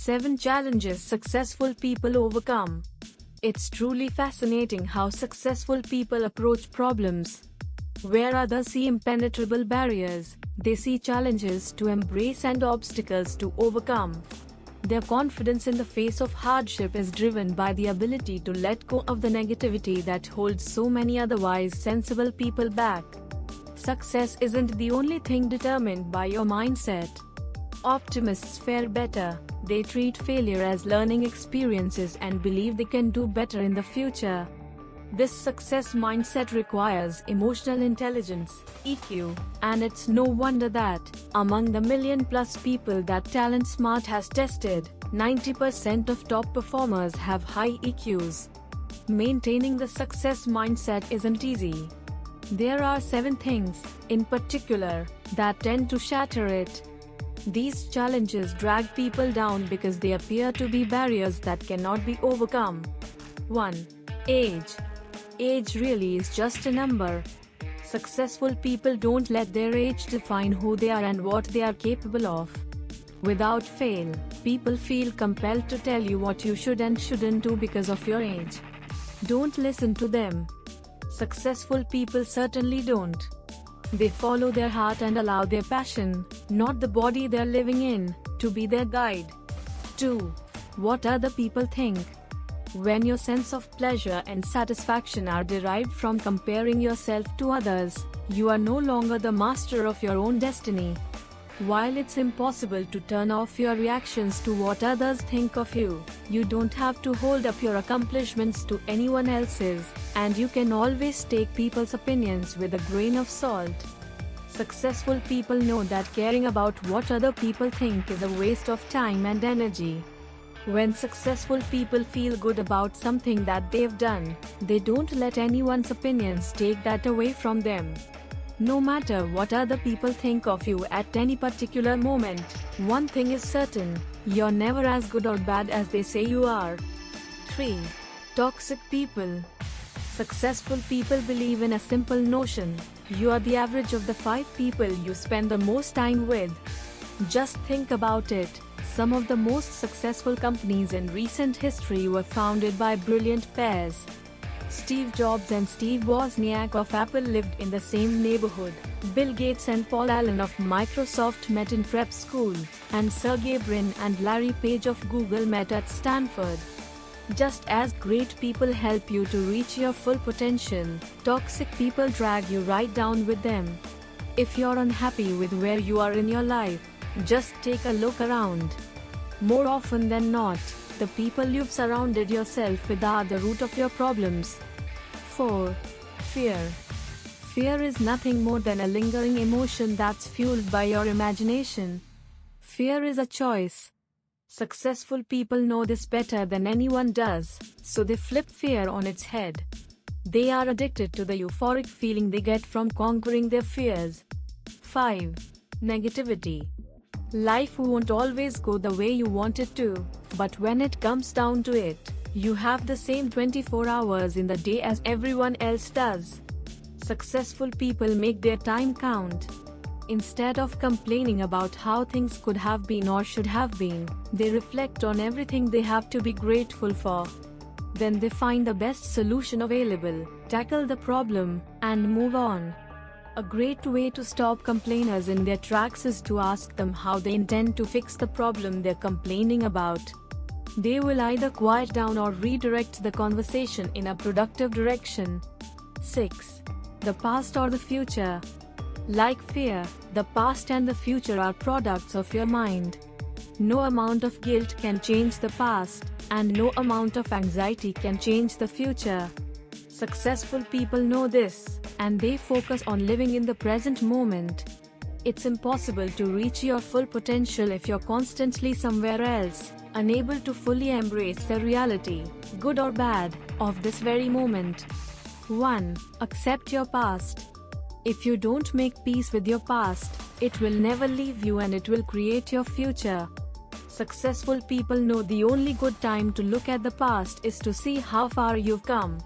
7 Challenges Successful People Overcome. It's truly fascinating how successful people approach problems. Where others see impenetrable barriers, they see challenges to embrace and obstacles to overcome. Their confidence in the face of hardship is driven by the ability to let go of the negativity that holds so many otherwise sensible people back. Success isn't the only thing determined by your mindset. Optimists fare better. They treat failure as learning experiences and believe they can do better in the future. This success mindset requires emotional intelligence, EQ, and it's no wonder that, among the million-plus people that Talent Smart has tested, 90% of top performers have high EQs. Maintaining the success mindset isn't easy. There are 7 things, in particular, that tend to shatter it. These challenges drag people down because they appear to be barriers that cannot be overcome. 1. Age. Age really is just a number. Successful people don't let their age define who they are and what they are capable of. Without fail, people feel compelled to tell you what you should and shouldn't do because of your age. Don't listen to them. Successful people certainly don't. They follow their heart and allow their passion, not the body they're living in, to be their guide. 2. What other people think. When your sense of pleasure and satisfaction are derived from comparing yourself to others, you are no longer the master of your own destiny. While it's impossible to turn off your reactions to what others think of you, you don't have to hold up your accomplishments to anyone else's, and you can always take people's opinions with a grain of salt. Successful people know that caring about what other people think is a waste of time and energy. When successful people feel good about something that they've done, they don't let anyone's opinions take that away from them. No matter what other people think of you at any particular moment, one thing is certain: you're never as good or bad as they say you are. 3. Toxic people. Successful people believe in a simple notion: you are the average of the 5 people you spend the most time with. Just think about it. Some of the most successful companies in recent history were founded by brilliant pairs. Steve Jobs and Steve Wozniak of Apple lived in the same neighborhood. Bill Gates and Paul Allen of Microsoft met in prep school, and Sergey Brin and Larry Page of Google met at Stanford. Just as great people help you to reach your full potential, toxic people drag you right down with them. If you're unhappy with where you are in your life, just take a look around. More often than not, the people you've surrounded yourself with are the root of your problems. 4. Fear. Fear is nothing more than a lingering emotion that's fueled by your imagination. Fear is a choice. Successful people know this better than anyone does, so they flip fear on its head. They are addicted to the euphoric feeling they get from conquering their fears. 5. Negativity. Life won't always go the way you want it to, but when it comes down to it, you have the same 24 hours in the day as everyone else does. Successful people make their time count. Instead of complaining about how things could have been or should have been, they reflect on everything they have to be grateful for. Then they find the best solution available, tackle the problem, and move on. A great way to stop complainers in their tracks is to ask them how they intend to fix the problem they're complaining about. They will either quiet down or redirect the conversation in a productive direction. 6. The past or the future. Like fear, the past and the future are products of your mind. No amount of guilt can change the past, and no amount of anxiety can change the future. Successful people know this, and they focus on living in the present moment. It's impossible to reach your full potential if you're constantly somewhere else, unable to fully embrace the reality, good or bad, of this very moment. 1. Accept your past. If you don't make peace with your past, it will never leave you and it will create your future. Successful people know the only good time to look at the past is to see how far you've come.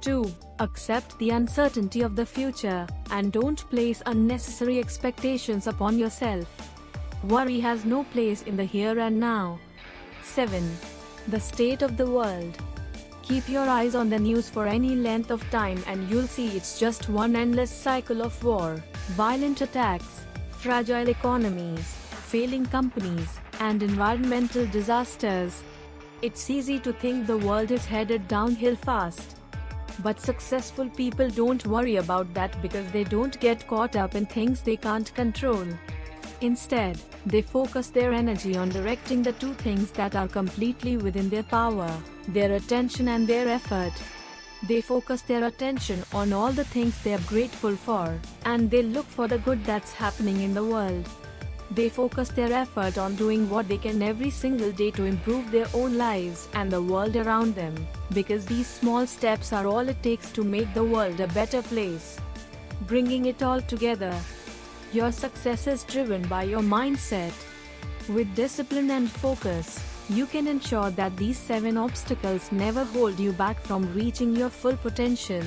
2. Accept the uncertainty of the future, and don't place unnecessary expectations upon yourself. Worry has no place in the here and now. 7. The state of the world. Keep your eyes on the news for any length of time and you'll see it's just one endless cycle of war, violent attacks, fragile economies, failing companies, and environmental disasters. It's easy to think the world is headed downhill fast. But successful people don't worry about that because they don't get caught up in things they can't control. Instead, they focus their energy on directing the two things that are completely within their power, their attention and their effort. They focus their attention on all the things they are grateful for, and they look for the good that's happening in the world. They focus their effort on doing what they can every single day to improve their own lives and the world around them, because these small steps are all it takes to make the world a better place. Bringing it all together. Your success is driven by your mindset. With discipline and focus, you can ensure that these 7 obstacles never hold you back from reaching your full potential.